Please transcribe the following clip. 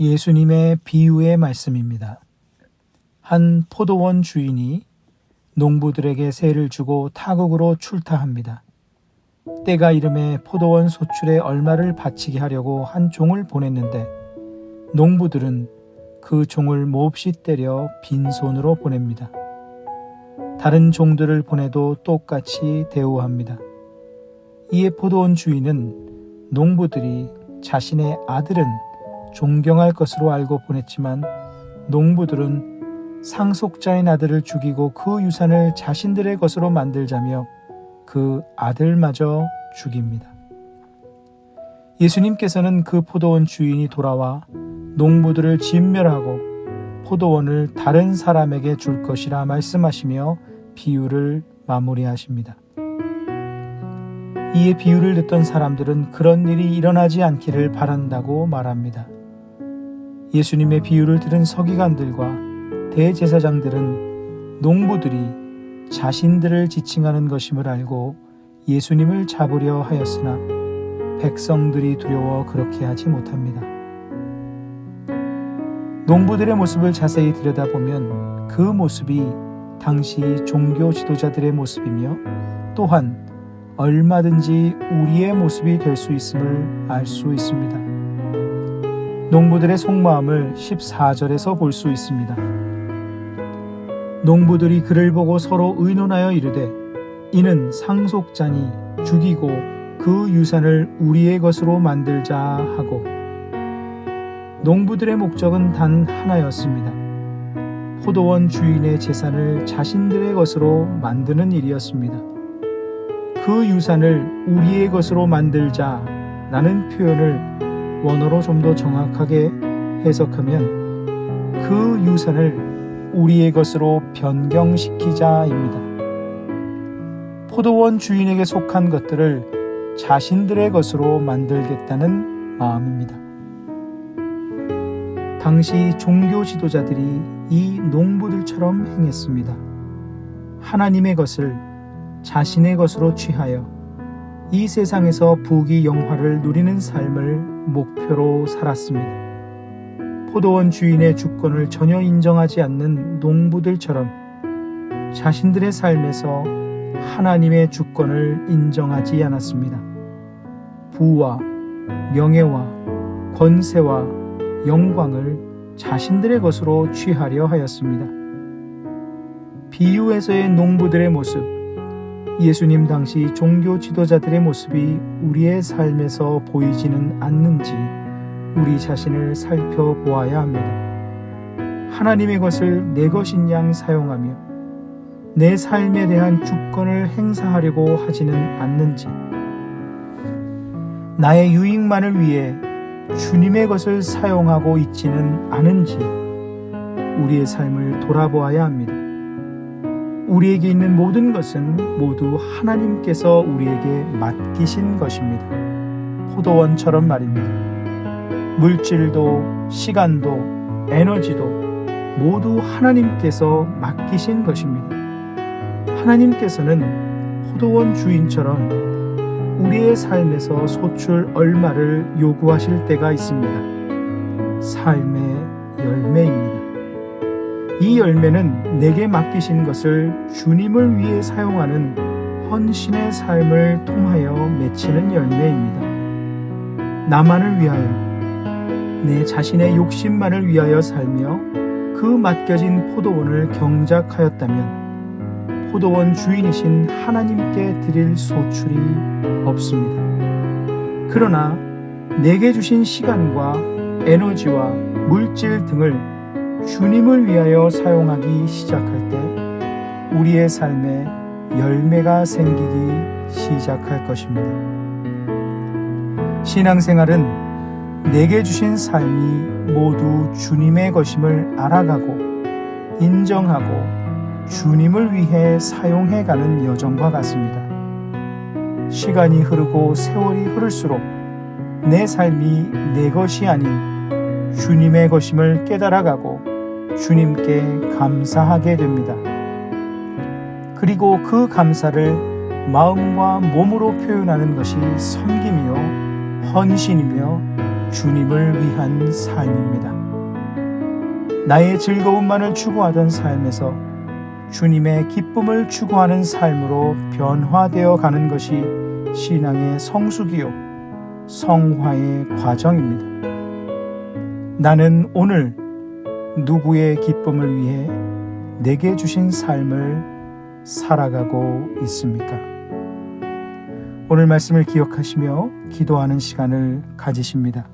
예수님의 비유의 말씀입니다. 한 포도원 주인이 농부들에게 세를 주고 타국으로 출타합니다. 때가 이름에 포도원 소출에 얼마를 바치게 하려고 한 종을 보냈는데 농부들은 그 종을 몹시 때려 빈손으로 보냅니다. 다른 종들을 보내도 똑같이 대우합니다. 이에 포도원 주인은 농부들이 자신의 아들은 존경할 것으로 알고 보냈지만 농부들은 상속자인 아들을 죽이고 그 유산을 자신들의 것으로 만들자며 그 아들마저 죽입니다. 예수님께서는 그 포도원 주인이 돌아와 농부들을 진멸하고 포도원을 다른 사람에게 줄 것이라 말씀하시며 비유를 마무리하십니다. 이에 비유를 듣던 사람들은 그런 일이 일어나지 않기를 바란다고 말합니다. 예수님의 비유를 들은 서기관들과 대제사장들은 농부들이 자신들을 지칭하는 것임을 알고 예수님을 잡으려 하였으나 백성들이 두려워 그렇게 하지 못합니다. 농부들의 모습을 자세히 들여다보면 그 모습이 당시 종교 지도자들의 모습이며 또한 얼마든지 우리의 모습이 될 수 있음을 알 수 있습니다. 농부들의 속마음을 14절에서 볼 수 있습니다. 농부들이 그를 보고 서로 의논하여 이르되 이는 상속자니 죽이고 그 유산을 우리의 것으로 만들자 하고, 농부들의 목적은 단 하나였습니다. 포도원 주인의 재산을 자신들의 것으로 만드는 일이었습니다. 그 유산을 우리의 것으로 만들자 라는 표현을 원어로 좀 더 정확하게 해석하면 그 유산을 우리의 것으로 변경시키자입니다. 포도원 주인에게 속한 것들을 자신들의 것으로 만들겠다는 마음입니다. 당시 종교 지도자들이 이 농부들처럼 행했습니다. 하나님의 것을 자신의 것으로 취하여 이 세상에서 부귀 영화를 누리는 삶을 목표로 살았습니다. 포도원 주인의 주권을 전혀 인정하지 않는 농부들처럼 자신들의 삶에서 하나님의 주권을 인정하지 않았습니다. 부와 명예와 권세와 영광을 자신들의 것으로 취하려 하였습니다. 비유에서의 농부들의 모습, 예수님 당시 종교 지도자들의 모습이 우리의 삶에서 보이지는 않는지 우리 자신을 살펴보아야 합니다. 하나님의 것을 내 것인 양 사용하며 내 삶에 대한 주권을 행사하려고 하지는 않는지, 나의 유익만을 위해 주님의 것을 사용하고 있지는 않은지 우리의 삶을 돌아보아야 합니다. 우리에게 있는 모든 것은 모두 하나님께서 우리에게 맡기신 것입니다. 포도원처럼 말입니다. 물질도 시간도 에너지도 모두 하나님께서 맡기신 것입니다. 하나님께서는 포도원 주인처럼 우리의 삶에서 소출 얼마를 요구하실 때가 있습니다. 삶의 열매입니다. 이 열매는 내게 맡기신 것을 주님을 위해 사용하는 헌신의 삶을 통하여 맺히는 열매입니다. 나만을 위하여, 내 자신의 욕심만을 위하여 살며 그 맡겨진 포도원을 경작하였다면 포도원 주인이신 하나님께 드릴 소출이 없습니다. 그러나 내게 주신 시간과 에너지와 물질 등을 주님을 위하여 사용하기 시작할 때 우리의 삶에 열매가 생기기 시작할 것입니다. 신앙생활은 내게 주신 삶이 모두 주님의 것임을 알아가고 인정하고 주님을 위해 사용해가는 여정과 같습니다. 시간이 흐르고 세월이 흐를수록 내 삶이 내 것이 아닌 주님의 것임을 깨달아가고 주님께 감사하게 됩니다. 그리고 그 감사를 마음과 몸으로 표현하는 것이 섬김이요 헌신이며 주님을 위한 삶입니다. 나의 즐거움만을 추구하던 삶에서 주님의 기쁨을 추구하는 삶으로 변화되어 가는 것이 신앙의 성숙이요 성화의 과정입니다. 나는 오늘 누구의 기쁨을 위해 내게 주신 삶을 살아가고 있습니까? 오늘 말씀을 기억하시며 기도하는 시간을 가지십니다.